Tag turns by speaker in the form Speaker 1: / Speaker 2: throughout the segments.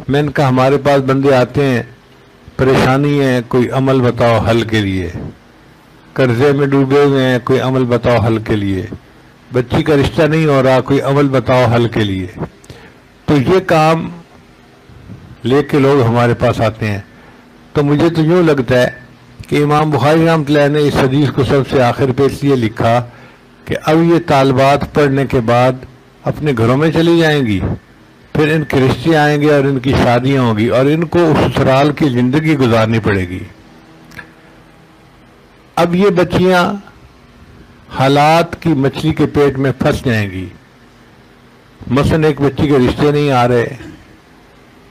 Speaker 1: میں نے کہا ہمارے پاس بندے آتے ہیں، پریشانی ہے، کوئی عمل بتاؤ حل کے لیے، قرضے میں ڈوبے ہوئے ہیں، کوئی عمل بتاؤ حل کے لیے، بچی کا رشتہ نہیں ہو رہا، کوئی عمل بتاؤ حل کے لیے۔ تو یہ کام لے کے لوگ ہمارے پاس آتے ہیں۔ تو مجھے تو یوں لگتا ہے کہ امام بخاری رحمۃ اللہ نے اس حدیث کو سب سے آخر پہ اس لیے لکھا کہ اب یہ طالبات پڑھنے کے بعد اپنے گھروں میں چلی جائیں گی، پھر ان کے رشتے آئیں گے اور ان کی شادیاں ہوں گی اور ان کو سسرال کی زندگی گزارنی پڑے گی۔ اب یہ بچیاں حالات کی مچھلی کے پیٹ میں پھنس جائیں گی۔ مثلا ایک بچی کے رشتے نہیں آ رہے،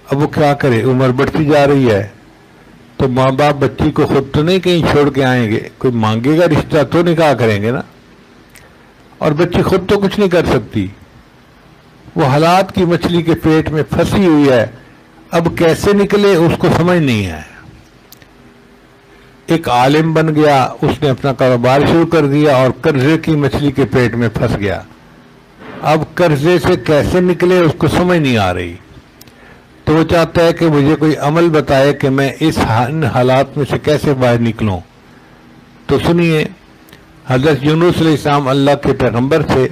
Speaker 1: اب وہ کیا کرے، عمر بڑھتی جا رہی ہے، تو ماں باپ بچی کو خود تو نہیں کہیں چھوڑ کے آئیں گے، کوئی مانگے گا رشتہ تو نکاح کریں گے نا، اور بچی خود تو کچھ نہیں کر سکتی، وہ حالات کی مچھلی کے پیٹ میں پھنسی ہوئی ہے، اب کیسے نکلے اس کو سمجھ نہیں ہے۔ ایک عالم بن گیا، اس نے اپنا کاروبار شروع کر دیا اور قرضے کی مچھلی کے پیٹ میں پھنس گیا، اب قرضے سے کیسے نکلے اس کو سمجھ نہیں آ رہی، تو وہ چاہتا ہے کہ مجھے کوئی عمل بتائے کہ میں اس حالات میں سے کیسے باہر نکلوں۔ تو سنیے، حضرت یونس علیہ السلام اللہ کے پیغمبر تھے،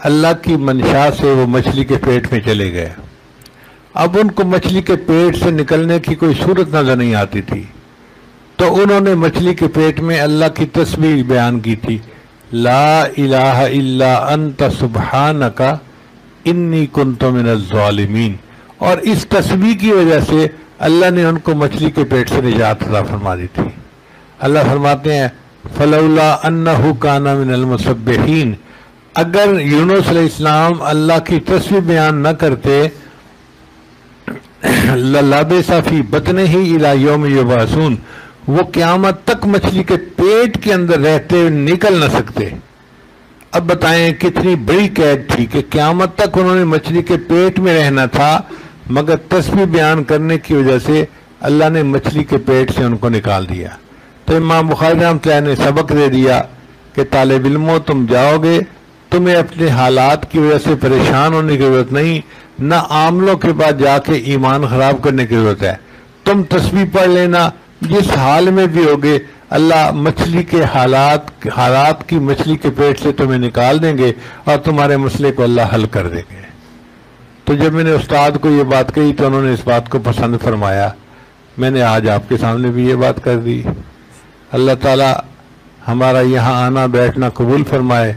Speaker 1: اللہ کی منشا سے وہ مچھلی کے پیٹ میں چلے گئے، اب ان کو مچھلی کے پیٹ سے نکلنے کی کوئی صورت نظر نہیں آتی تھی، تو انہوں نے مچھلی کے پیٹ میں اللہ کی تسبیح بیان کی تھی، لا الہ الا انت سبحانک انی کنت من الظالمین، اور اس تسبیح کی وجہ سے اللہ نے ان کو مچھلی کے پیٹ سے نجات عطا فرما دی تھی۔ اللہ فرماتے ہیں فلولا انہ کان من المسبحین، اگر یونس علیہ السلام اللہ کی تسبیح بیان نہ کرتے للبث فی بطنہ الی یوم یبعثون، وہ قیامت تک مچھلی کے پیٹ کے اندر رہتے نکل نہ سکتے۔ اب بتائیں کتنی بڑی قید تھی کہ قیامت تک انہوں نے مچھلی کے پیٹ میں رہنا تھا، مگر تسبیح بیان کرنے کی وجہ سے اللہ نے مچھلی کے پیٹ سے ان کو نکال دیا۔ تو امام بخاری رحمۃ اللہ نے سبق دے دیا کہ طالب علموں تم جاؤ گے، تمہیں اپنے حالات کی وجہ سے پریشان ہونے کی ضرورت نہیں، نہ عاملوں کے بعد جا کے ایمان خراب کرنے کی ضرورت ہے، تم تسبیح پڑھ لینا، جس حال میں بھی ہوگے اللہ مچھلی کے حالات کی مچھلی کے پیٹ سے تمہیں نکال دیں گے اور تمہارے مسئلے کو اللہ حل کر دیں گے۔ تو جب میں نے استاد کو یہ بات کہی تو انہوں نے اس بات کو پسند فرمایا، میں نے آج آپ کے سامنے بھی یہ بات کر دی۔ اللہ تعالی ہمارا یہاں آنا بیٹھنا قبول فرمائے،